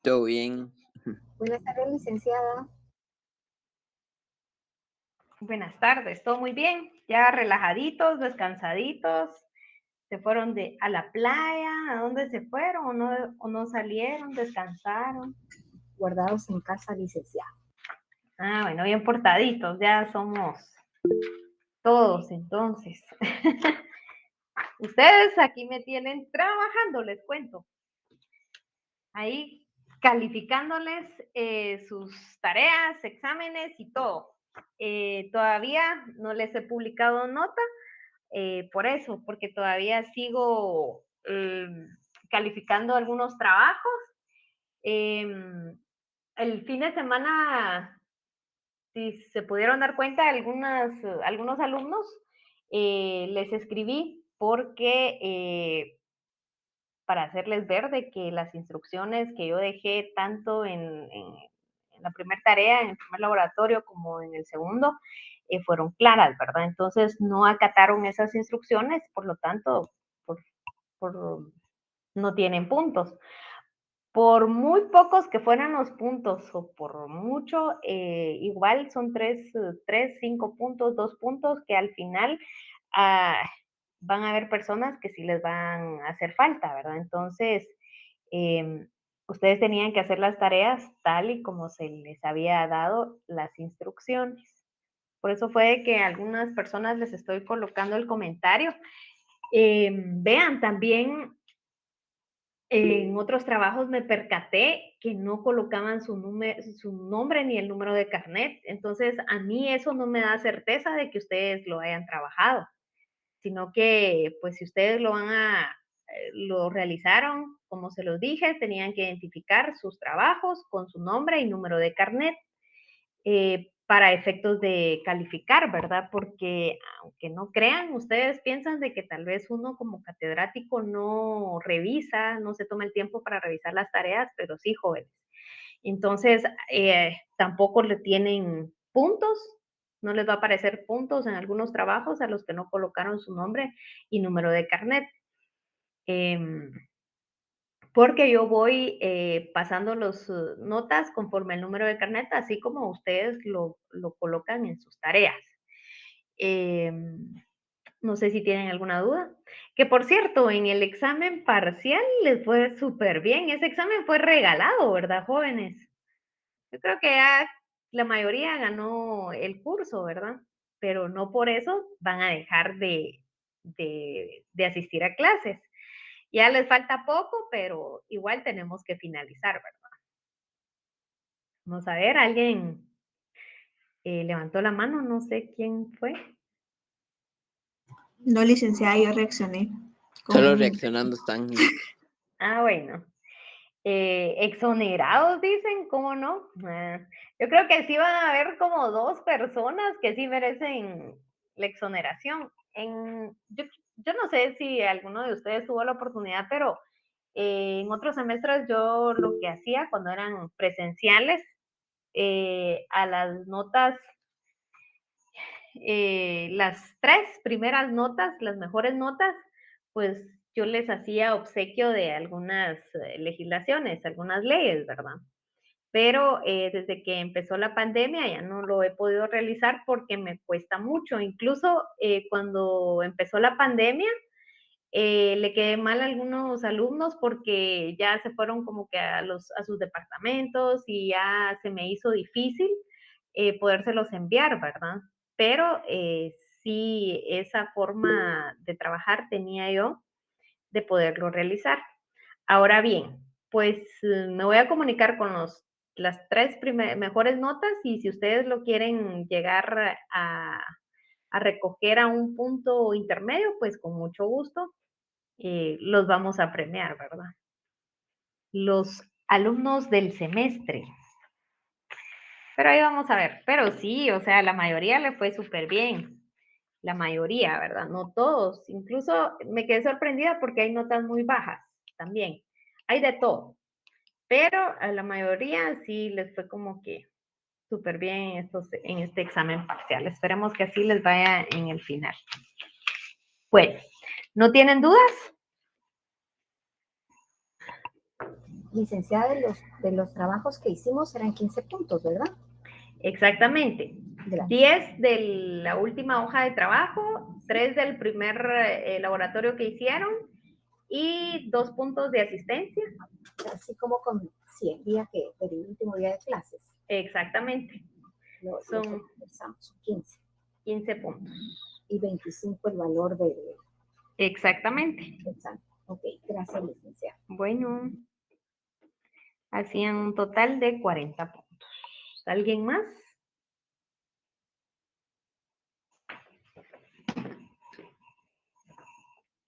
Todo bien. Buenas tardes, licenciada. Buenas tardes, todo muy bien, ya relajaditos, descansaditos, se fueron a la playa, ¿a dónde se fueron? ¿O no salieron, descansaron? Guardados en casa, licenciada. Ah, bueno, bien portaditos, ya somos todos entonces. Ustedes aquí me tienen trabajando, les cuento. Ahí calificándoles sus tareas, exámenes y todo. Todavía no les he publicado nota. Por eso, porque todavía sigo calificando algunos trabajos. El fin de semana, si se pudieron dar cuenta, algunos alumnos les escribí porque para hacerles ver de que las instrucciones que yo dejé tanto en la primera tarea, en el primer laboratorio, como en el segundo, fueron claras, ¿verdad? Entonces no acataron esas instrucciones, por lo tanto, por, no tienen puntos. Por muy pocos que fueran los puntos, o por mucho, igual son 5 puntos, 2 puntos, que al final van a haber personas que sí les van a hacer falta, ¿verdad? Entonces, ustedes tenían que hacer las tareas tal y como se les había dado las instrucciones. Por eso fue que a algunas personas les estoy colocando el comentario. Vean, también en otros trabajos me percaté que no colocaban su nombre ni el número de carnet. Entonces, a mí eso no me da certeza de que ustedes lo hayan trabajado, sino que, pues, si ustedes lo realizaron, como se los dije, tenían que identificar sus trabajos con su nombre y número de carnet. Para efectos de calificar, ¿verdad? Porque aunque no crean, ustedes piensan de que tal vez uno como catedrático no revisa, no se toma el tiempo para revisar las tareas, pero sí, jóvenes. Entonces, tampoco le tienen puntos, no les va a aparecer puntos en algunos trabajos a los que no colocaron su nombre y número de carnet. Porque yo voy pasando las notas conforme el número de carnet, así como ustedes lo colocan en sus tareas. No sé si tienen alguna duda. Que por cierto, en el examen parcial les fue súper bien. Ese examen fue regalado, ¿verdad, jóvenes? Yo creo que ya la mayoría ganó el curso, ¿verdad? Pero no por eso van a dejar de asistir a clases. Ya les falta poco, pero igual tenemos que finalizar, ¿verdad? Vamos a ver, alguien levantó la mano, no sé quién fue. No, licenciada, yo reaccioné. Solo reaccionando están. Ah, bueno. Exonerados, dicen, ¿cómo no? Yo creo que sí van a haber como 2 personas que sí merecen la exoneración. Yo no sé si alguno de ustedes tuvo la oportunidad, pero en otros semestres yo lo que hacía cuando eran presenciales, a las notas, las 3 primeras notas, las mejores notas, pues yo les hacía obsequio de algunas legislaciones, algunas leyes, ¿verdad? Pero desde que empezó la pandemia ya no lo he podido realizar porque me cuesta mucho. Incluso cuando empezó la pandemia, le quedé mal a algunos alumnos porque ya se fueron como que a sus departamentos y ya se me hizo difícil podérselos enviar, ¿verdad? Pero sí, esa forma de trabajar tenía yo de poderlo realizar. Ahora bien, pues me voy a comunicar con las 3 mejores notas y si ustedes lo quieren llegar a recoger a un punto intermedio, pues con mucho gusto los vamos a premiar, ¿verdad? Los alumnos del semestre. Pero ahí vamos a ver. Pero sí, o sea, la mayoría le fue súper bien. La mayoría, ¿verdad? No todos. Incluso me quedé sorprendida porque hay notas muy bajas también. Hay de todo. Pero a la mayoría sí les fue como que súper bien en este examen parcial. Esperemos que así les vaya en el final. Bueno, ¿no tienen dudas? Licenciada, de los trabajos que hicimos eran 15 puntos, ¿verdad? Exactamente. Gracias. 10 de la última hoja de trabajo, 3 del primer laboratorio que hicieron y 2 puntos de asistencia. Así como con 100 días del último día de clases. Exactamente. Son 15. 15 puntos. Y 25 el valor del... Exactamente. Exacto. Ok, gracias, licenciada. Bueno, hacían un total de 40 puntos. ¿Alguien más?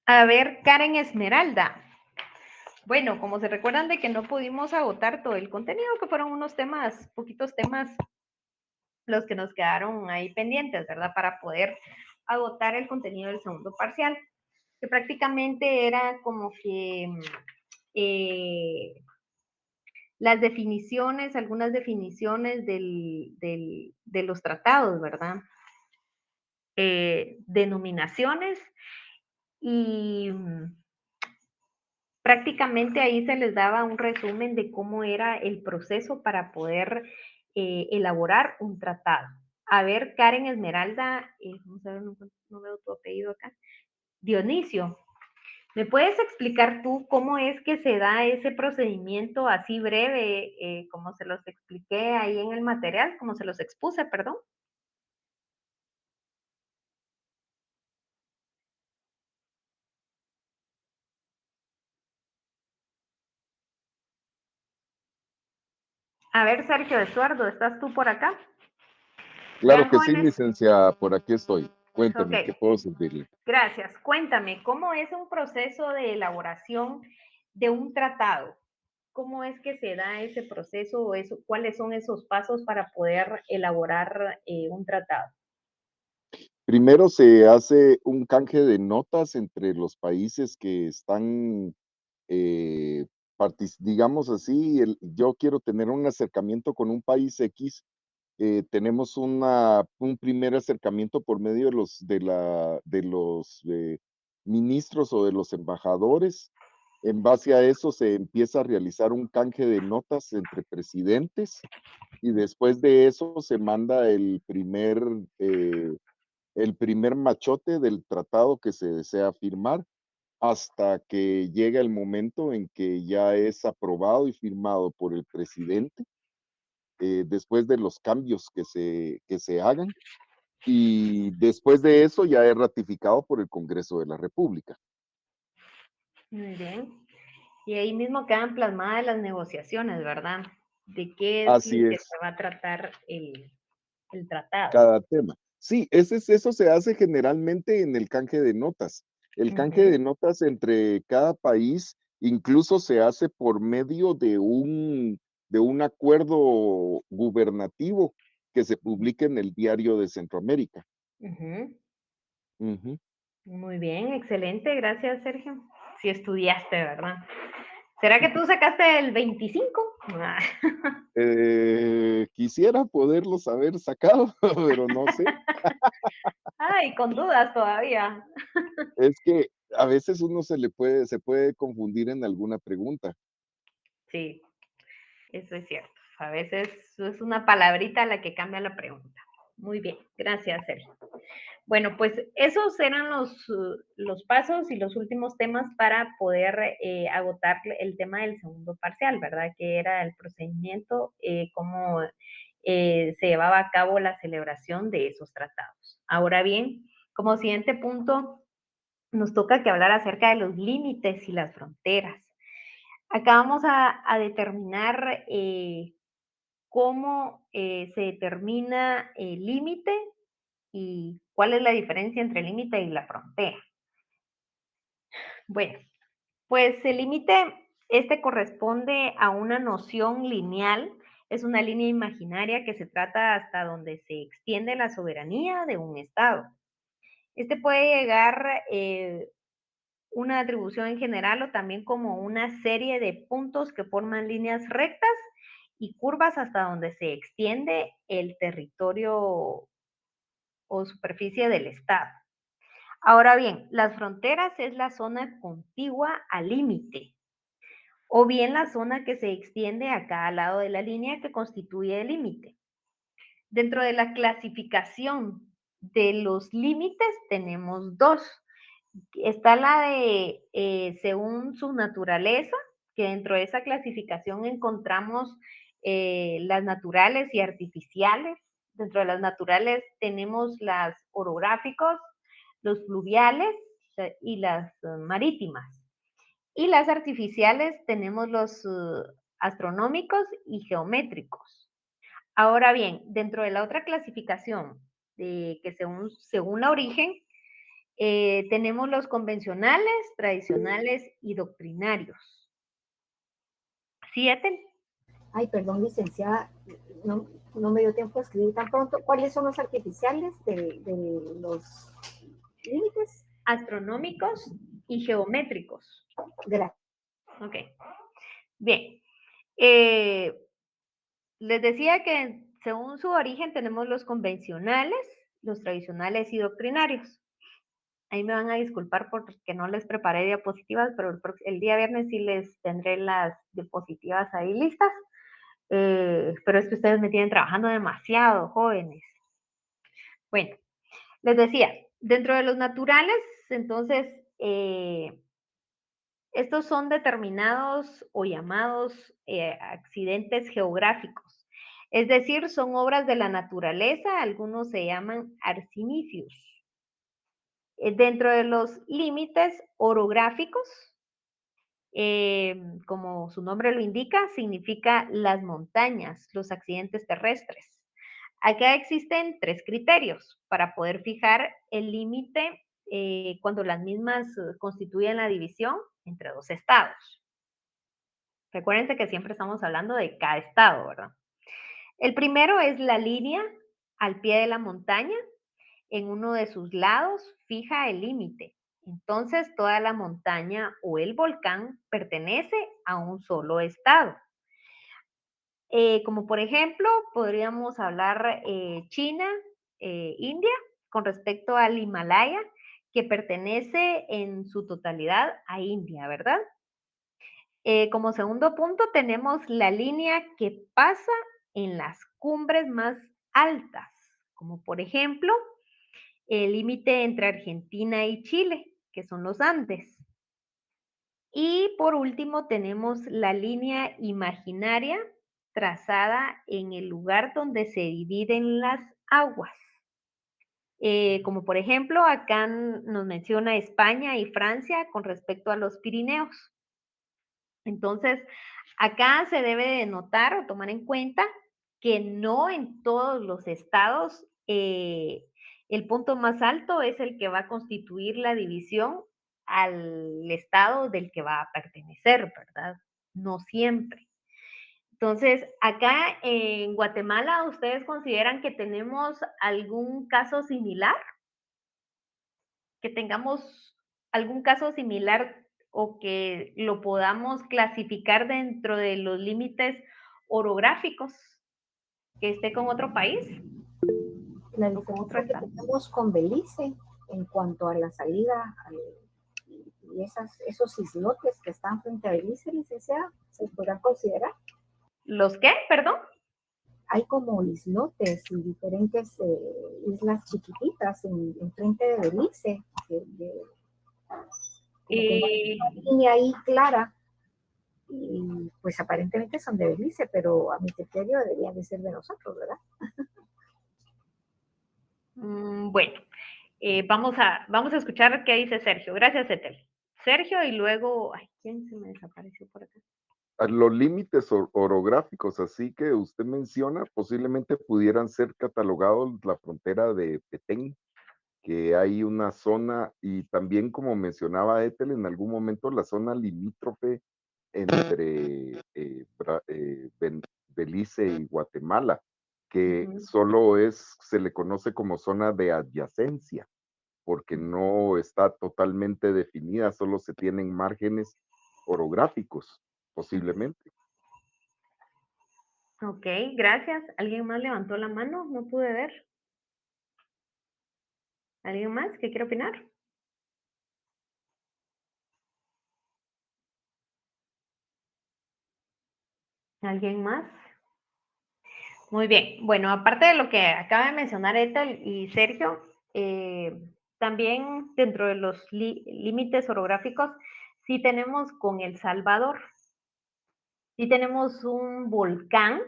A ver, Karen Esmeralda. Bueno, como se recuerdan de que no pudimos agotar todo el contenido, que fueron unos temas, poquitos temas los que nos quedaron ahí pendientes, ¿verdad? Para poder agotar el contenido del segundo parcial, que prácticamente era como que las definiciones, algunas definiciones de los tratados, ¿verdad? Denominaciones y prácticamente ahí se les daba un resumen de cómo era el proceso para poder elaborar un tratado. A ver, Karen Esmeralda, vamos a ver, no veo tu apellido acá. Dionisio, ¿me puedes explicar tú cómo es que se da ese procedimiento así breve, como se los expliqué ahí en el material, como se los expuse, perdón? A ver, Sergio Estuardo, ¿estás tú por acá? Claro Vean, que sí, jóvenes. licenciada, por aquí estoy. Cuénteme, ¿qué Ok, puedo servirle? gracias. Cuéntame, ¿cómo es un proceso de elaboración de un tratado? ¿Cómo es que se da ese proceso o eso, cuáles son esos pasos para poder elaborar un tratado? Primero se hace un canje de notas entre los países que están, digamos así, yo quiero tener un acercamiento con un país X. Tenemos un primer acercamiento por medio de los ministros o de los embajadores. En base a eso se empieza a realizar un canje de notas entre presidentes y después de eso se manda el primer machote del tratado que se desea firmar hasta que llega el momento en que ya es aprobado y firmado por el presidente, después de los cambios que se hagan, y después de eso ya es ratificado por el Congreso de la República. Muy bien. Y ahí mismo quedan plasmadas las negociaciones, ¿verdad? De qué es lo Así que es, se va a tratar el tratado. cada tema. Sí, eso se hace generalmente en el canje de notas. El canje Ujú, de notas entre cada país incluso se hace por medio de un acuerdo gubernativo que se publica en el Diario de Centroamérica. ujú. Ujú. Muy bien, excelente, gracias, Sergio. Si estudiaste, ¿verdad? ¿Será que tú sacaste el 25? Ah, Quisiera poderlos haber sacado, pero no sé. ay, con dudas todavía. Es que a veces uno se puede confundir en alguna pregunta. Sí, eso es cierto. A veces es una palabrita la que cambia la pregunta. Muy bien, gracias, Sergio. Bueno, pues esos eran los pasos y los últimos temas para poder agotar el tema del segundo parcial, ¿verdad? Que era el procedimiento, cómo se llevaba a cabo la celebración de esos tratados. Ahora bien, como siguiente punto, nos toca que hablar acerca de los límites y las fronteras. Acá vamos a determinar cómo se determina el límite y cuál es la diferencia entre el límite y la frontera. Bueno, pues el límite, este corresponde a una noción lineal, es una línea imaginaria que se trata hasta donde se extiende la soberanía de un Estado. Este puede llegar una atribución en general o también como una serie de puntos que forman líneas rectas y curvas hasta donde se extiende el territorio o superficie del Estado. Ahora bien, las fronteras es la zona contigua al límite. o bien la zona que se extiende a cada lado de la línea que constituye el límite. Dentro de la clasificación de los límites tenemos dos. Está la de según su naturaleza, que dentro de esa clasificación encontramos las naturales y artificiales. Dentro de las naturales tenemos las orográficos, los fluviales y las marítimas. Y las artificiales tenemos los astronómicos y geométricos. Ahora bien, dentro de la otra clasificación, que según la origen, tenemos los convencionales, tradicionales y doctrinarios. ¿Sí, Ethel? Ay, perdón, licenciada, no me dio tiempo de escribir tan pronto. ¿Cuáles son los artificiales de los límites? Astronómicos y geométricos. Gracias. Ok. Bien. Les decía que según su origen tenemos los convencionales, los tradicionales y doctrinarios. Ahí me van a disculpar porque no les preparé diapositivas, pero el día viernes sí les tendré las diapositivas ahí listas. Pero es que ustedes me tienen trabajando demasiado, jóvenes. Bueno, les decía, dentro de los naturales, entonces, estos son determinados o llamados accidentes geográficos. Es decir, son obras de la naturaleza, algunos se llaman arcinifius. Dentro de los límites orográficos, como su nombre lo indica, significa las montañas, los accidentes terrestres. Acá existen 3 criterios para poder fijar el límite cuando las mismas constituyen la división entre 2 estados. Recuérdense que siempre estamos hablando de cada estado, ¿verdad? El primero es la línea al pie de la montaña. En uno de sus lados fija el límite. Entonces, toda la montaña o el volcán pertenece a un solo estado. Como por ejemplo, podríamos hablar China, India, con respecto al Himalaya, que pertenece en su totalidad a India, ¿verdad? Como segundo punto, tenemos la línea que pasa en las cumbres más altas, como por ejemplo, el límite entre Argentina y Chile, que son los Andes. Y por último tenemos la línea imaginaria trazada en el lugar donde se dividen las aguas. Como por ejemplo, acá nos menciona España y Francia con respecto a los Pirineos. Entonces, acá se debe de notar o tomar en cuenta que no en todos los estados el punto más alto es el que va a constituir la división al estado del que va a pertenecer, ¿verdad? No siempre. Entonces, acá en Guatemala, ¿ustedes consideran que tenemos algún caso similar? Que tengamos algún caso similar o que lo podamos clasificar dentro de los límites orográficos que esté con otro país La o con otro diferencia que estado. tenemos con Belice en cuanto a la salida y esos islotes que están frente a Belice, licenciada, ¿se podrán considerar? ¿Los qué? Perdón. Hay como islotes y diferentes islas chiquititas en frente de Belice, como que no hay una línea ahí clara, y pues aparentemente son de Belice, pero a mi criterio deberían de ser de nosotros, ¿verdad? Bueno, vamos a escuchar qué dice Sergio. Gracias, Ethel. Sergio y luego, ay, ¿quién se me desapareció por acá? A los límites orográficos, así que usted menciona, posiblemente pudieran ser catalogados la frontera de Petén, que hay una zona, y también como mencionaba Ethel, en algún momento la zona limítrofe entre Belice y Guatemala, que solo se le conoce como zona de adyacencia, porque no está totalmente definida, solo se tienen márgenes orográficos, posiblemente. Ok, gracias. ¿Alguien más levantó la mano? No pude ver. ¿Alguien más que quiere opinar? ¿Alguien más? Muy bien. Bueno, aparte de lo que acaba de mencionar Ethel y Sergio, también dentro de los límites orográficos, sí tenemos con El Salvador. Sí tenemos un volcán,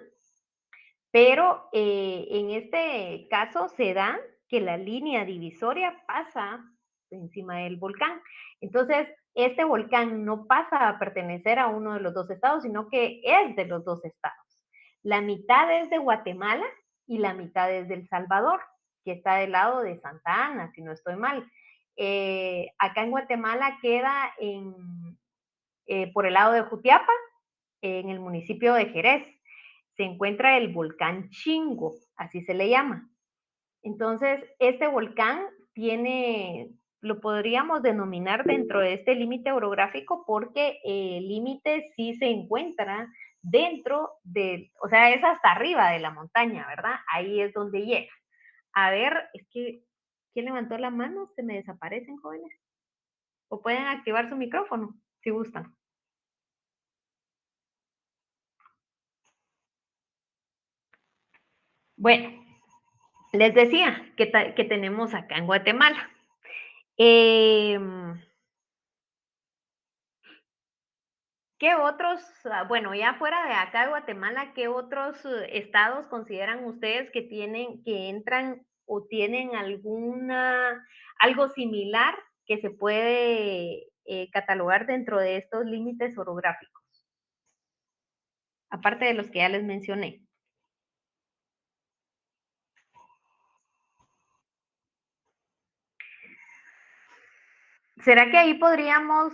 pero en este caso se da que la línea divisoria pasa encima del volcán. Entonces, este volcán no pasa a pertenecer a uno de los dos estados, sino que es de los dos estados. La mitad es de Guatemala y la mitad es de El Salvador, que está del lado de Santa Ana, si no estoy mal. Acá en Guatemala queda por el lado de Jutiapa, en el municipio de Jerez. Se encuentra el volcán Chingo, así se le llama. Entonces, este volcán lo podríamos denominar dentro de este límite orográfico porque el límite sí se encuentra dentro o sea, es hasta arriba de la montaña, ¿verdad? Ahí es donde llega. A ver, es que, ¿quién levantó la mano? Se me desaparecen, jóvenes. O pueden activar su micrófono, si gustan. Bueno, les decía que tenemos acá en Guatemala. ¿Qué otros, bueno, ya fuera de acá de Guatemala, qué otros estados consideran ustedes que entran o tienen algo similar que se puede catalogar dentro de estos límites orográficos? Aparte de los que ya les mencioné. ¿Será que ahí podríamos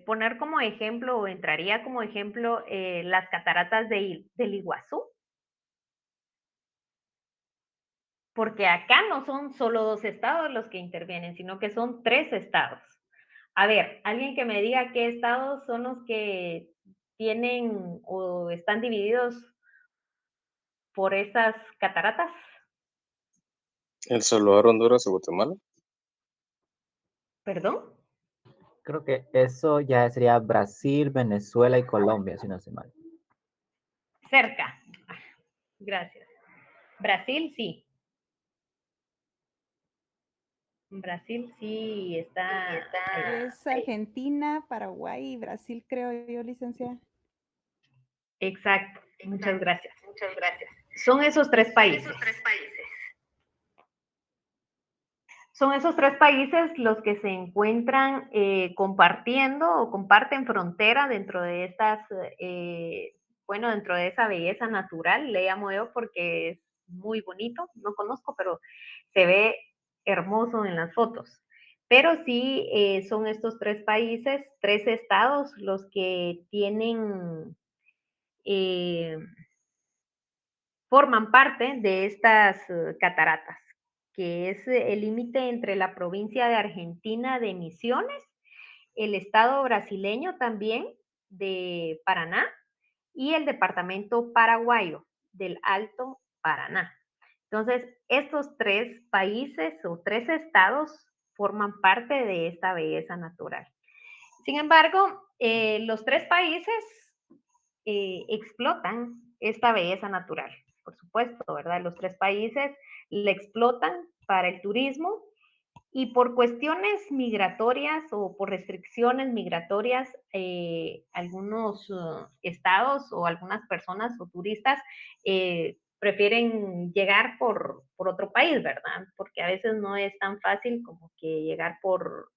poner como ejemplo o entraría como ejemplo las cataratas del Iguazú? Porque acá no son solo 2 estados los que intervienen, sino que son 3 estados. A ver, alguien que me diga qué estados son los que tienen o están divididos por esas cataratas. El Salvador, Honduras y Guatemala. ¿Perdón? Creo que eso ya sería Brasil, Venezuela y Colombia, si no estoy mal. Cerca. Gracias. Brasil, sí. Brasil sí está. Es Argentina, Paraguay y Brasil, creo yo, licenciada. Exacto. Muchas gracias. Son esos 3 países. Son esos 3 países los que se encuentran compartiendo o comparten frontera dentro de dentro de esa belleza natural, le llamo yo porque es muy bonito, no conozco, pero se ve hermoso en las fotos. Pero sí son estos 3 países, 3 estados los que forman parte de estas cataratas, que es el límite entre la provincia de Argentina de Misiones, el estado brasileño también de Paraná y el departamento paraguayo del Alto Paraná. Entonces, estos 3 países o 3 estados forman parte de esta belleza natural. Sin embargo, los 3 países explotan esta belleza natural, por supuesto, ¿verdad? Los 3 países la explotan para el turismo y por cuestiones migratorias o por restricciones migratorias, algunos estados o algunas personas o turistas prefieren llegar por otro país, ¿verdad? Porque a veces no es tan fácil como que llegar por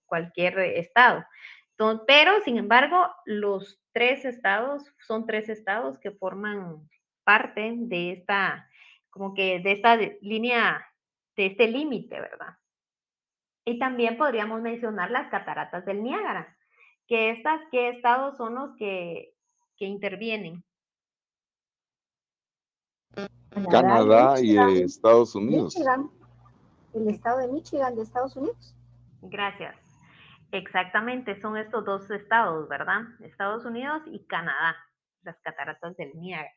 cualquier estado. Entonces, pero, sin embargo, los 3 estados son 3 estados que forman parte de esta línea, de este límite, ¿verdad? Y también podríamos mencionar las cataratas del Niágara, que ¿qué estados son los que intervienen? Canadá y Estados Unidos. Michigan, el estado de Michigan de Estados Unidos. Gracias. Exactamente, son estos 2 estados, ¿verdad? Estados Unidos y Canadá, las cataratas del Niágara.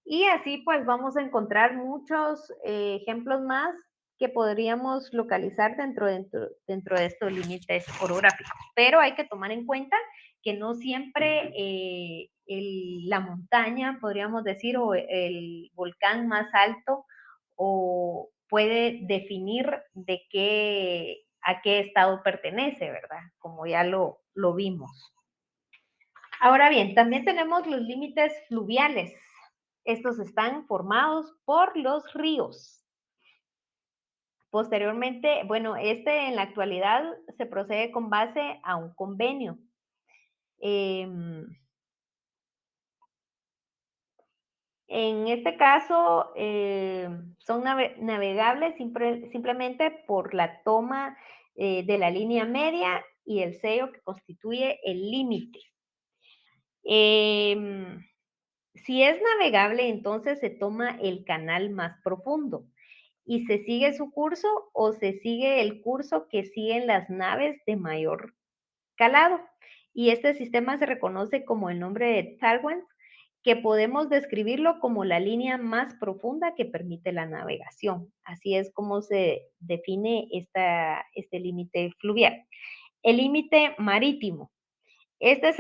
Y así pues vamos a encontrar muchos ejemplos más que podríamos localizar dentro de estos límites orográficos. Pero hay que tomar en cuenta que no siempre la montaña, podríamos decir, o el volcán más alto, o puede definir a qué estado pertenece, ¿verdad? Como ya lo vimos. Ahora bien, también tenemos los límites fluviales. Estos están formados por los ríos. Posteriormente, bueno, en la actualidad se procede con base a un convenio. En este caso, son navegables simplemente por la toma de la línea media y el sello que constituye el límite. Si es navegable, entonces se toma el canal más profundo y se sigue su curso o se sigue el curso que siguen las naves de mayor calado. Y este sistema se reconoce como el nombre de Tallwend, que podemos describirlo como la línea más profunda que permite la navegación. Así es como se define este límite fluvial. El límite marítimo. Este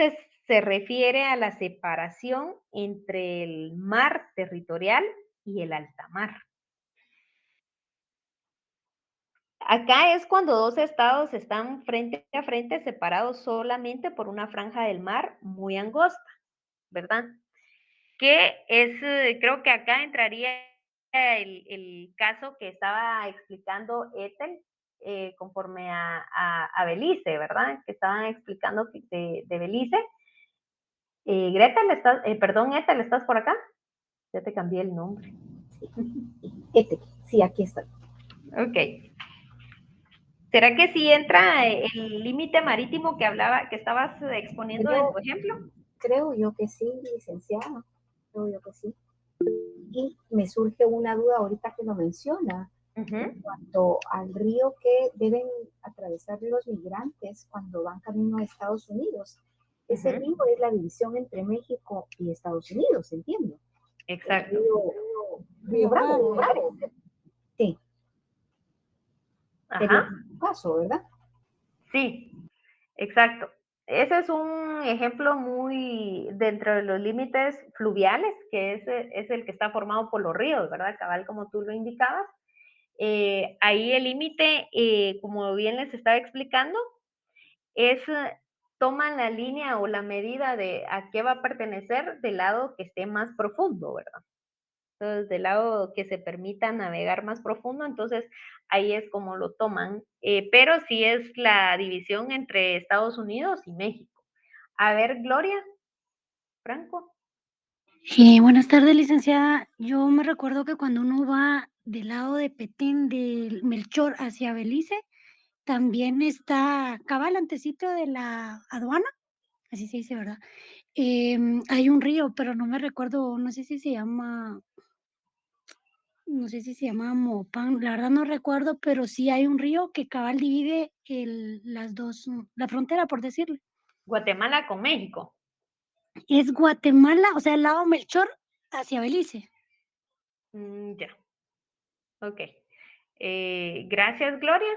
se refiere a la separación entre el mar territorial y el alta mar. Acá es cuando dos estados están frente a frente, separados solamente por una franja del mar muy angosta, ¿verdad? Creo que acá entraría el caso que estaba explicando Ethel conforme a Belice, ¿verdad? Que estaban explicando de Belice. Ethel, ¿estás por acá? Ya te cambié el nombre. Ethel, sí, aquí está. Ok. ¿Será que sí entra el límite marítimo que estabas exponiendo en tu ejemplo? Creo yo que sí, licenciada. Creo yo que sí. Y me surge una duda ahorita que lo menciona. En cuanto al río que deben atravesar los migrantes cuando van camino a Estados Unidos. Ese río es la división entre México y Estados Unidos, entiendo. Exacto. Río Bravo. Sí. Ajá. Un caso, ¿verdad? Sí, exacto. Ese es un ejemplo muy dentro de los límites fluviales, que es el que está formado por los ríos, ¿verdad? Cabal, como tú lo indicabas. Ahí el límite, como bien les estaba explicando, toman la línea o la medida de a qué va a pertenecer del lado que esté más profundo, ¿verdad? Entonces, del lado que se permita navegar más profundo, entonces ahí es como lo toman, pero sí es la división entre Estados Unidos y México. A ver, Gloria, Franco. Buenas tardes, licenciada. Yo me recuerdo que cuando uno va del lado de Petén, del Melchor hacia Belice, también está cabal antecito de la aduana, así se dice, ¿verdad? Hay un río, pero no me recuerdo, no sé si se llama Mopan, la verdad no recuerdo, pero sí hay un río que cabal divide la frontera, por decirlo. Guatemala con México. Es Guatemala, o sea, el lado Melchor hacia Belice. Ya. Ok. Gracias, Gloria.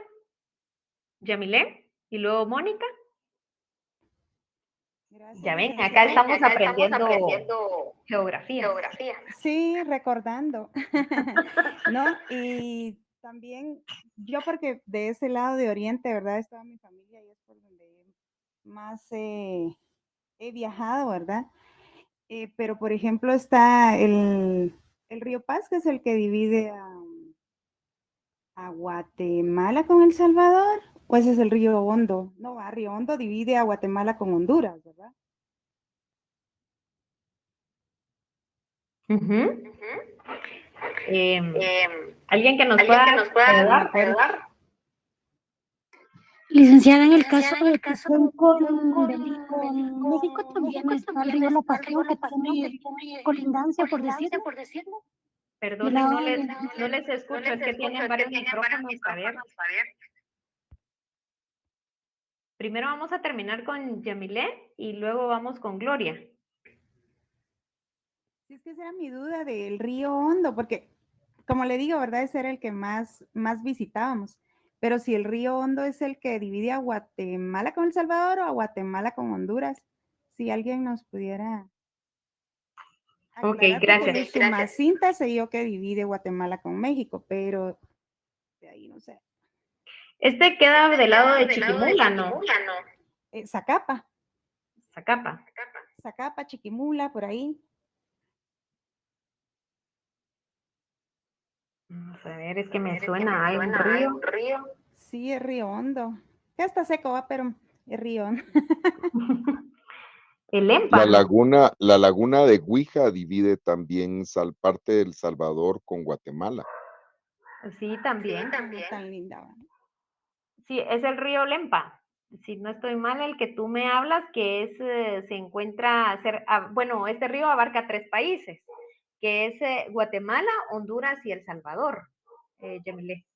Yamilé. Y luego Mónica. Gracias, Ya ven, licenciada. acá estamos aprendiendo geografía. Sí, recordando. ¿No? Y también yo porque de ese lado de Oriente, ¿verdad? Estaba mi familia y es por donde más he viajado, ¿verdad? Pero por ejemplo está el río Paz, que es el que divide a Guatemala con El Salvador, o ese es el río Hondo. No, río Hondo divide a Guatemala con Honduras, ¿verdad? ¿Alguien que nos pueda ayudar? Licenciada, en el caso de Petén con México también está el río La Pasión, que tiene colindancia, por decirlo. Perdón, no les escucho, es que tienen varios micrófonos. A ver. Primero vamos a terminar con Yamilé y luego vamos con Gloria. Sí, es que esa era mi duda del río Hondo, porque como le digo, ¿verdad? Ese era el que más visitábamos. Pero si el río Hondo es el que divide a Guatemala con El Salvador o a Guatemala con Honduras, Si alguien nos pudiera Ok, aclarar, porque gracias. el Sumacinta sé yo que divide Guatemala con México, pero de ahí no sé. Este queda del lado de Chiquimula, ¿no? Zacapa, Zacapa. Chiquimula, por ahí. Vamos a ver, es que me suena, hay un río. Sí, es Río Hondo. Ya está seco, va, pero es Río Hondo. El EMPA. La laguna de Huija divide también parte de El Salvador con Guatemala. Sí, también. Tan linda, ¿va? Sí, es el río Lempa. Si no estoy mal, el que tú me hablas, que es, se encuentra, bueno, este río abarca 3 países, que es Guatemala, Honduras y El Salvador, Yamile.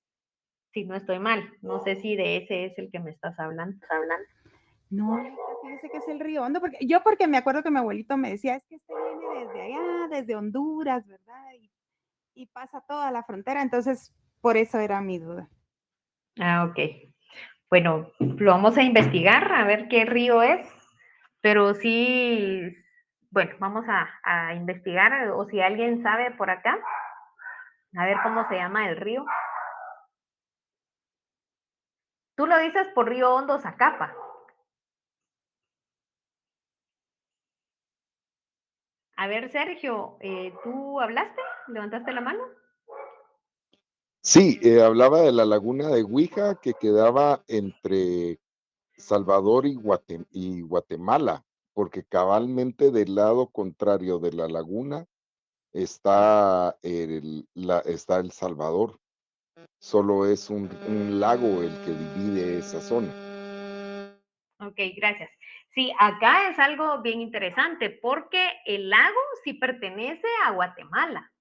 Si no estoy mal, no sé si de ese es el que me estás hablando. No, fíjese que es el Río Hondo, porque me acuerdo que mi abuelito me decía, es que este viene desde allá, desde Honduras, ¿verdad? Y pasa toda la frontera, entonces por eso era mi duda. Ah, ok. Bueno, lo vamos a investigar, a ver qué río es, pero sí, bueno, vamos a investigar, o si alguien sabe por acá, a ver cómo se llama el río. Tú lo dices por Río Hondo, Zacapa. A ver, Sergio, ¿tú hablaste? ¿Levantaste la mano? Sí, hablaba de la laguna de Huija que quedaba entre Salvador y Guatemala, porque cabalmente del lado contrario de la laguna está está El Salvador. Solo es un lago el que divide esa zona. Ok, gracias. Sí, acá es algo bien interesante porque el lago sí pertenece a Guatemala.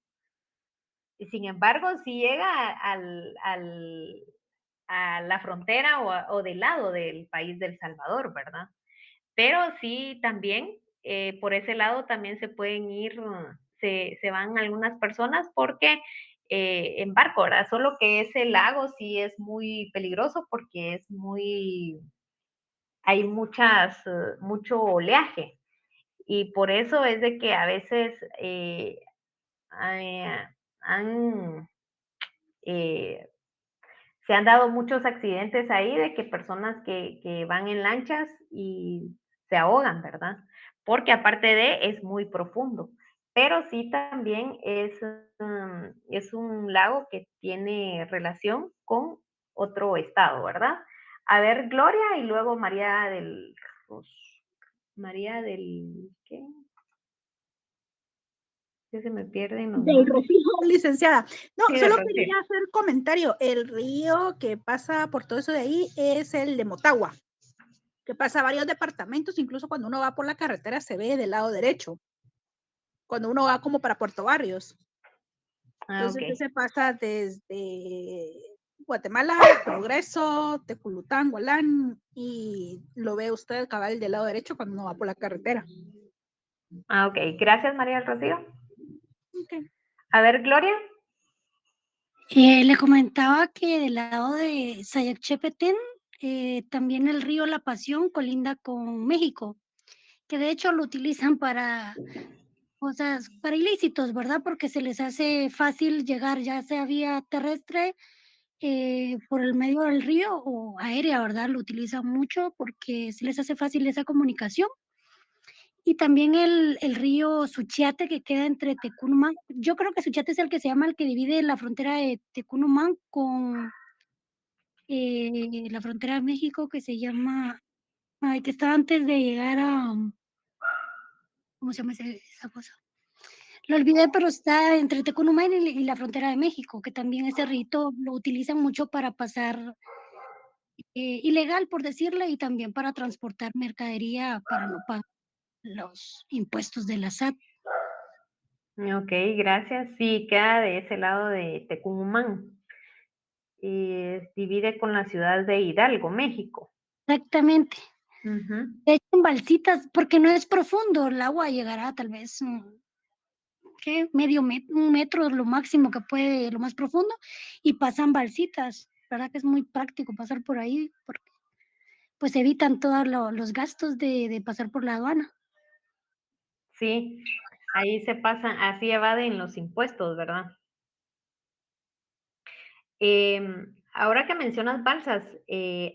Y sin embargo, sí llega a la frontera o del lado del país del Salvador, ¿verdad? Pero sí también, por ese lado también se pueden ir, se van algunas personas porque en barco, ¿verdad? Solo que ese lago sí es muy peligroso porque es hay mucho oleaje. Y por eso es de que a veces han, eh, se han dado muchos accidentes ahí de que personas que van en lanchas y se ahogan, ¿verdad? Porque aparte de, es muy profundo. Pero sí también es un lago que tiene relación con otro estado, ¿verdad? A ver, Gloria y luego María del, ¿qué? Que se me pierden los Del nombres. Rocío, licenciada. No, Sí, solo del Rocío. quería hacer comentario. El río que pasa por todo eso de ahí es el de Motagua, que pasa varios departamentos, incluso cuando uno va por la carretera se ve del lado derecho, cuando uno va como para Puerto Barrios. Entonces Ok. ese pasa desde Guatemala, Progreso, Teculután, Gualán, y lo ve usted cabal del lado derecho cuando uno va por la carretera. Ok, gracias María del Rocío. Okay. A ver, Gloria. Le comentaba que del lado de Sayacchepetén, también el río La Pasión colinda con México, que de hecho lo utilizan para cosas, para ilícitos, ¿verdad? Porque se les hace fácil llegar ya sea vía terrestre, por el medio del río o aérea, ¿verdad? Lo utilizan mucho porque se les hace fácil esa comunicación. Y también el río Suchiate que queda entre Tecunumán. Yo creo que Suchiate es el que se llama el que divide la frontera de Tecunumán con la frontera de México que se llama, ay, que está antes de llegar a, ¿cómo se llama esa cosa? Lo olvidé, pero está entre Tecunumán y la frontera de México, que también ese rito lo utilizan mucho para pasar ilegal, por decirle, y también para transportar mercadería para no pagar los impuestos de la SAT. Ok, gracias. Sí, queda de ese lado de Tecumán. Divide con la ciudad de Hidalgo, México. Exactamente. Uh-huh. De hecho, en balsitas, porque no es profundo, el agua llegará tal vez, ¿qué? Un metro lo máximo que puede, lo más profundo, y pasan balsitas, ¿verdad? Que es muy práctico pasar por ahí, porque pues evitan todos los gastos de pasar por la aduana. Sí, ahí se pasan, así evaden los impuestos, ¿verdad? Ahora que mencionas balsas,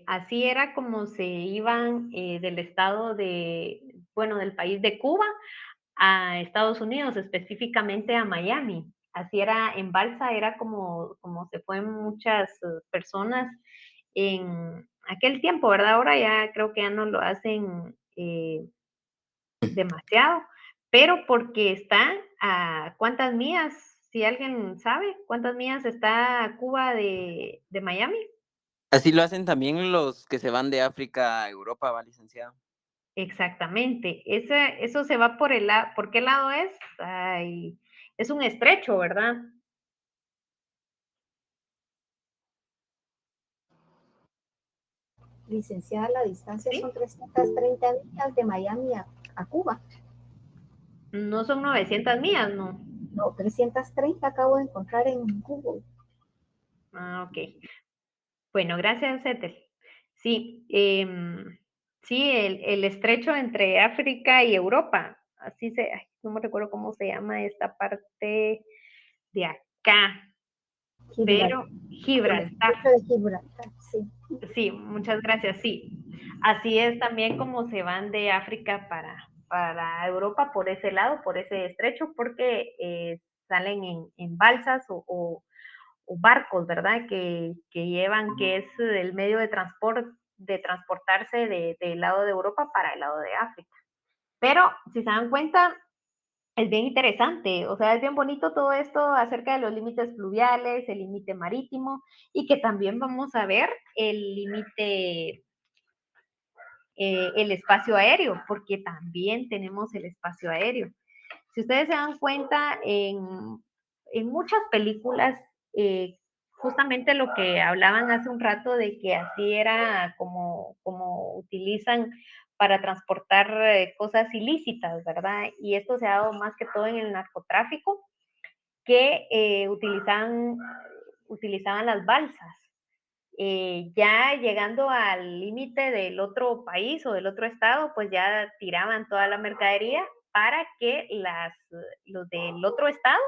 así era como se iban del estado del país de Cuba a Estados Unidos, específicamente a Miami. Así era en balsa, era como se fueron muchas personas en aquel tiempo, ¿verdad? Ahora ya creo que ya no lo hacen demasiado, pero porque está a ¿cuántas millas? Si alguien sabe, ¿cuántas millas está Cuba de Miami? Así lo hacen también los que se van de África a Europa, ¿va, licenciado? Exactamente. Eso se va por el lado, ¿por qué lado es? Ay, es un estrecho, ¿verdad? Licenciada, la distancia ¿Sí? son 330 millas de Miami a Cuba. No son 900 millas, ¿no? No, 330 acabo de encontrar en Google. Ah, ok. Bueno, gracias, Ethel. Sí, sí, el estrecho entre África y Europa. No me recuerdo cómo se llama esta parte de acá, pero Gibraltar. El estrecho de Gibraltar, sí. Sí, muchas gracias, sí. Así es también como se van de África para Europa por ese lado, por ese estrecho, porque salen en balsas o barcos, ¿verdad? Que llevan, que es el medio de transportarse del lado de Europa para el lado de África. Pero, si se dan cuenta, es bien interesante, o sea, es bien bonito todo esto acerca de los límites fluviales, el límite marítimo, y que también vamos a ver el límite, el espacio aéreo, porque también tenemos el espacio aéreo. Si ustedes se dan cuenta, en muchas películas, justamente lo que hablaban hace un rato de que así era como utilizan para transportar cosas ilícitas, ¿verdad? Y esto se ha dado más que todo en el narcotráfico, que utilizaban las balsas. Ya llegando al límite del otro país o del otro estado, pues ya tiraban toda la mercadería para que los del otro estado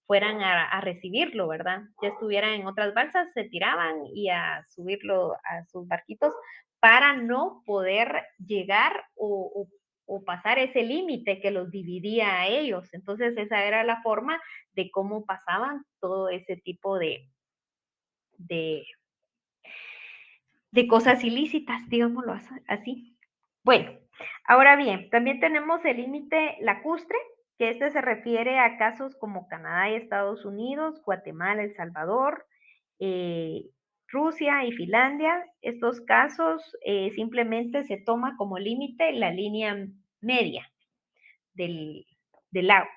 fueran a recibirlo, ¿verdad? Ya estuvieran en otras balsas, se tiraban y a subirlo a sus barquitos para no poder llegar o pasar ese límite que los dividía a ellos. Entonces esa era la forma de cómo pasaban todo ese tipo de, de cosas ilícitas, digámoslo así. Bueno, ahora bien, también tenemos el límite lacustre, que este se refiere a casos como Canadá y Estados Unidos, Guatemala, El Salvador, Rusia y Finlandia. Estos casos simplemente se toma como límite la línea media del lago.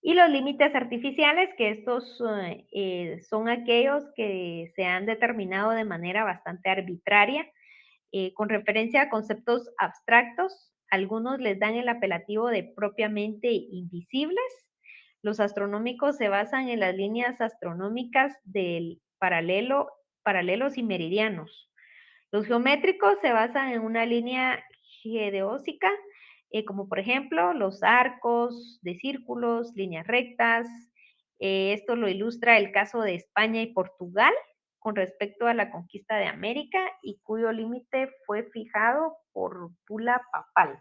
Y los límites artificiales, que estos son aquellos que se han determinado de manera bastante arbitraria, con referencia a conceptos abstractos. Algunos les dan el apelativo de propiamente invisibles. Los astronómicos se basan en las líneas astronómicas del paralelos y meridianos. Los geométricos se basan en una línea geodésica, como por ejemplo los arcos de círculos, líneas rectas. Esto lo ilustra el caso de España y Portugal con respecto a la conquista de América y cuyo límite fue fijado por bula papal.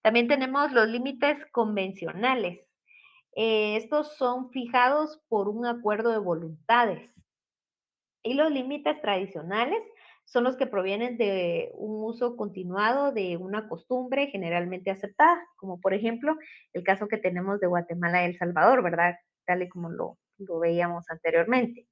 También tenemos los límites convencionales. Estos son fijados por un acuerdo de voluntades. Y los límites tradicionales son los que provienen de un uso continuado de una costumbre generalmente aceptada, como por ejemplo el caso que tenemos de Guatemala y El Salvador, ¿verdad? Tal y como lo veíamos anteriormente.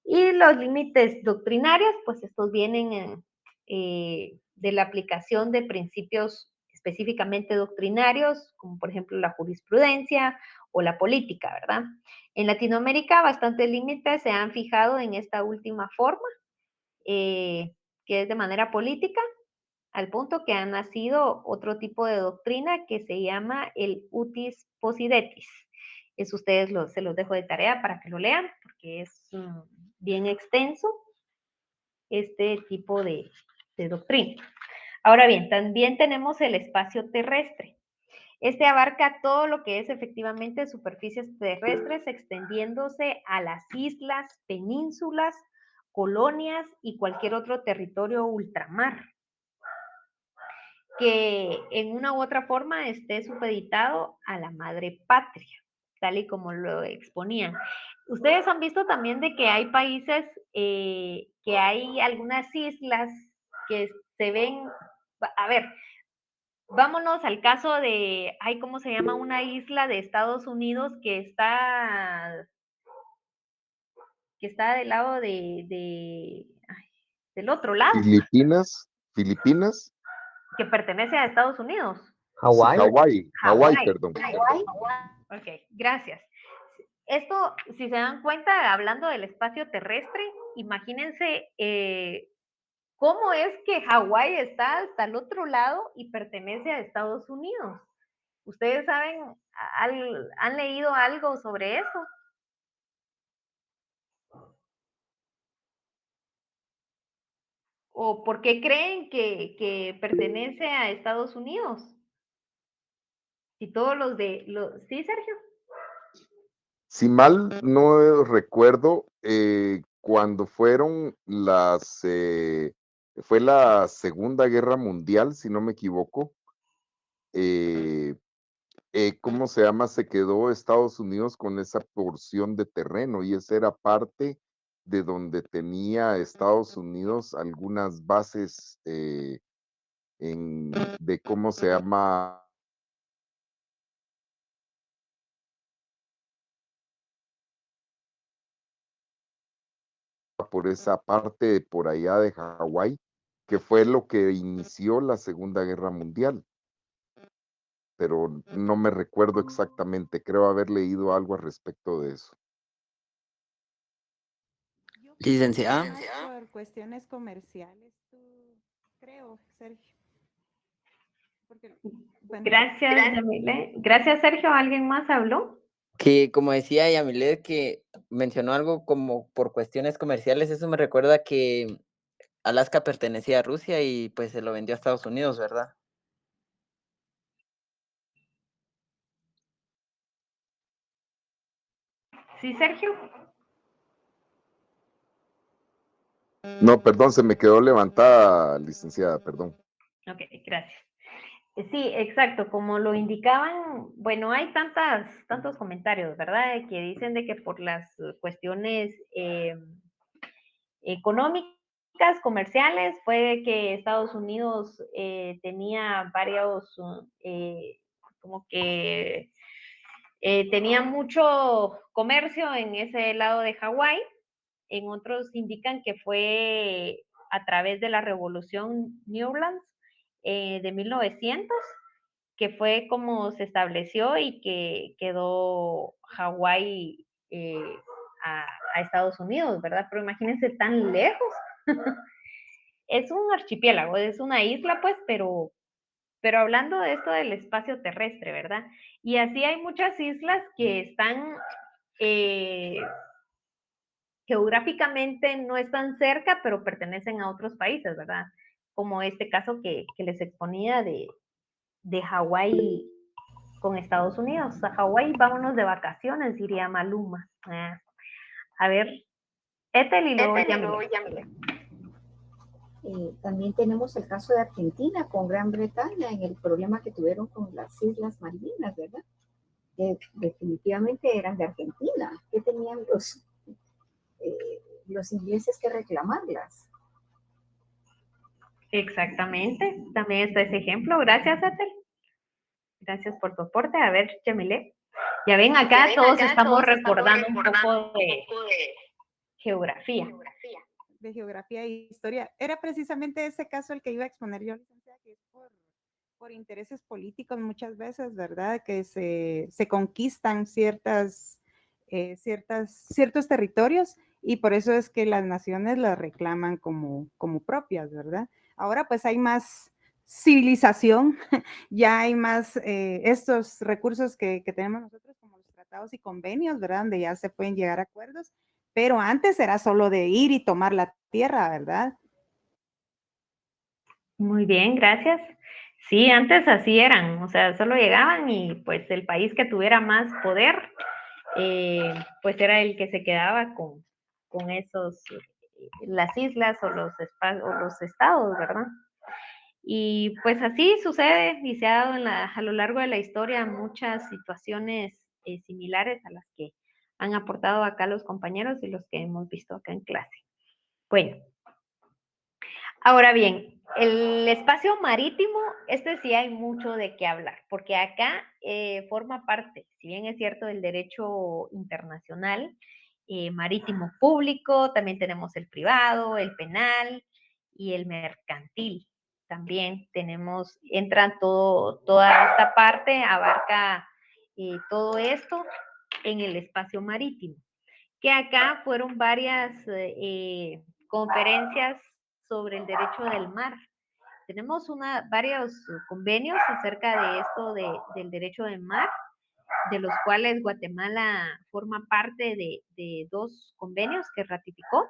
Y los límites doctrinarios, pues estos vienen de la aplicación de principios específicamente doctrinarios, como por ejemplo la jurisprudencia o la política, ¿verdad? En Latinoamérica, bastantes límites se han fijado en esta última forma, que es de manera política, al punto que ha nacido otro tipo de doctrina que se llama el utis possidetis. Eso ustedes se los dejo de tarea para que lo lean, porque es bien extenso este tipo de doctrina. Ahora bien, también tenemos el espacio terrestre. Este abarca todo lo que es efectivamente superficies terrestres extendiéndose a las islas, penínsulas, colonias y cualquier otro territorio ultramar que en una u otra forma esté supeditado a la madre patria, tal y como lo exponían. Ustedes han visto también de que hay países, que hay algunas islas que se ven, a ver, vámonos al caso de, ¿cómo se llama? Una isla de Estados Unidos que está del lado del otro lado, Filipinas, que pertenece a Estados Unidos. sí, Hawái. Hawái, perdón. Ok, gracias. Esto, si se dan cuenta, hablando del espacio terrestre, imagínense cómo es que Hawái está hasta el otro lado y pertenece a Estados Unidos. ¿Ustedes saben, han leído algo sobre eso? ¿O por qué creen que pertenece a Estados Unidos? Y todos ¿Sí, Sergio? Si mal no recuerdo, cuando fueron fue la Segunda Guerra Mundial, si no me equivoco, ¿cómo se llama? Se quedó Estados Unidos con esa porción de terreno y esa era parte de donde tenía Estados Unidos algunas bases de cómo se llama por esa parte por allá de Hawái, que fue lo que inició la Segunda Guerra Mundial. Pero no me recuerdo exactamente, creo haber leído algo al respecto de eso. Licenciada. Más por cuestiones comerciales, creo, Sergio. Porque, bueno, Gracias, Yamile. Gracias, Sergio. ¿Alguien más habló? Que como decía Yamilet, que mencionó algo como por cuestiones comerciales, eso me recuerda que Alaska pertenecía a Rusia y pues se lo vendió a Estados Unidos, ¿verdad? Sí, Sergio. No, perdón, se me quedó levantada, licenciada, perdón. Ok, gracias. Sí, exacto, como lo indicaban, bueno, hay tantos comentarios, ¿verdad? Que dicen de que por las cuestiones económicas, comerciales, fue que Estados Unidos tenía varios, como que tenía mucho comercio en ese lado de Hawái. En otros indican que fue a través de la Revolución New Orleans de 1900, que fue como se estableció y que quedó Hawái a Estados Unidos, ¿verdad? Pero imagínense tan lejos. Es un archipiélago, es una isla, pues, pero hablando de esto del espacio terrestre, ¿verdad? Y así hay muchas islas que están geográficamente no están cerca, pero pertenecen a otros países, ¿verdad? Como este caso que les exponía de Hawái con Estados Unidos. A Hawái, vámonos de vacaciones, diría Maluma. A ver, Ethel y luego Yamile. También tenemos el caso de Argentina con Gran Bretaña en el problema que tuvieron con las Islas Malvinas, ¿verdad? Que definitivamente eran de Argentina, que tenían los ingleses que reclamarlas. Exactamente, también está ese ejemplo. Gracias, Ethel. Gracias por tu aporte. A ver, Yamile. Ya ven, acá todos estamos recordando un poco de geografía. De geografía e historia. Era precisamente ese caso el que iba a exponer yo, licenciada, que es por intereses políticos muchas veces, ¿verdad? Que se conquistan ciertos territorios y por eso es que las naciones las reclaman como propias, ¿verdad? Ahora pues hay más civilización, ya hay más estos recursos que tenemos nosotros como los tratados y convenios, ¿verdad? Donde ya se pueden llegar a acuerdos, pero antes era solo de ir y tomar la tierra, ¿verdad? Muy bien, gracias. Sí, antes así eran, o sea, solo llegaban y pues el país que tuviera más poder, pues era el que se quedaba con esos, las islas o los estados, ¿verdad? Y pues así sucede y se ha dado a lo largo de la historia muchas situaciones similares a las que han aportado acá los compañeros y los que hemos visto acá en clase. Bueno, ahora bien, el espacio marítimo, este sí hay mucho de qué hablar, porque acá forma parte, si bien es cierto, del derecho internacional, marítimo público, también tenemos el privado, el penal y el mercantil. También tenemos, toda esta parte, abarca todo esto en el espacio marítimo, que acá fueron varias conferencias sobre el derecho del mar. Tenemos varios convenios acerca de esto del derecho del mar, de los cuales Guatemala forma parte de 2 convenios que ratificó.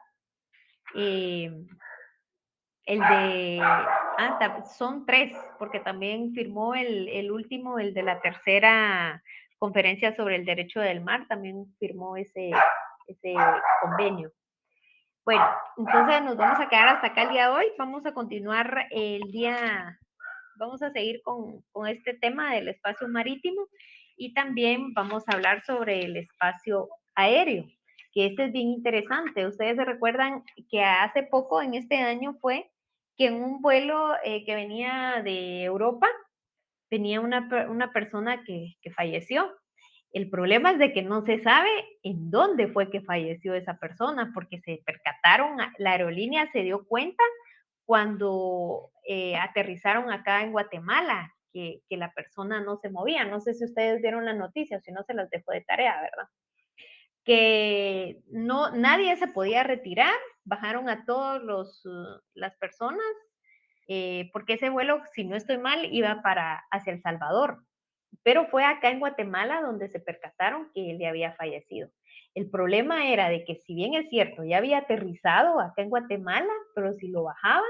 Son 3, porque también firmó el último, el de la tercera conferencia sobre el derecho del mar, también firmó ese convenio. Bueno, entonces nos vamos a quedar hasta acá el día de hoy. Vamos a continuar vamos a seguir con este tema del espacio marítimo y también vamos a hablar sobre el espacio aéreo, que este es bien interesante. Ustedes se recuerdan que hace poco, en este año, fue que en un vuelo que venía de Europa, venía una persona que falleció. El problema es de que no se sabe en dónde fue que falleció esa persona, porque se percataron, la aerolínea se dio cuenta cuando aterrizaron acá en Guatemala, que la persona no se movía. No sé si ustedes vieron la noticia, o si no se las dejo de tarea, ¿verdad? Que nadie se podía retirar, bajaron a todas las personas, porque ese vuelo, si no estoy mal, iba hacia El Salvador, pero fue acá en Guatemala donde se percataron que él ya había fallecido. El problema era de que, si bien es cierto, ya había aterrizado acá en Guatemala, pero si lo bajaban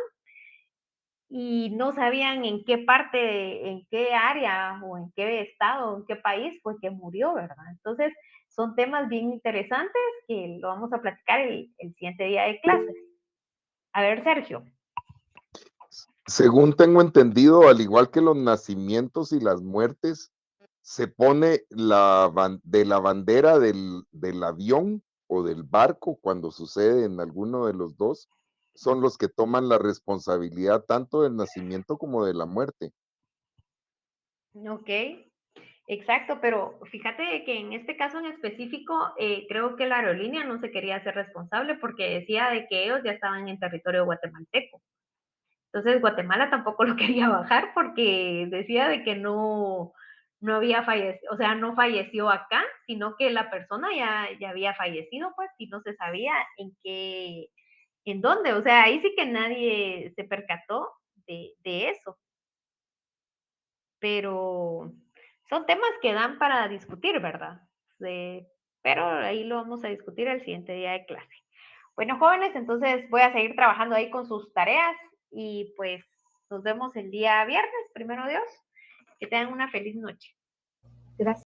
y no sabían en qué parte, en qué área o en qué estado, en qué país fue que murió, ¿verdad? Entonces, son temas bien interesantes que lo vamos a platicar el siguiente día de clases. A ver, Sergio. Según tengo entendido, al igual que los nacimientos y las muertes, se pone de la bandera del avión o del barco cuando sucede en alguno de los dos, son los que toman la responsabilidad tanto del nacimiento como de la muerte. Ok, exacto, pero fíjate que en este caso en específico, creo que la aerolínea no se quería hacer responsable porque decía de que ellos ya estaban en territorio guatemalteco. Entonces Guatemala tampoco lo quería bajar porque decía de que no había fallecido, o sea, no falleció acá, sino que la persona ya había fallecido, pues, y no se sabía en dónde. O sea, ahí sí que nadie se percató de eso. Pero son temas que dan para discutir, ¿verdad? Pero ahí lo vamos a discutir el siguiente día de clase. Bueno, jóvenes, entonces voy a seguir trabajando ahí con sus tareas y pues nos vemos el día viernes, primero Dios. Que tengan una feliz noche. Gracias.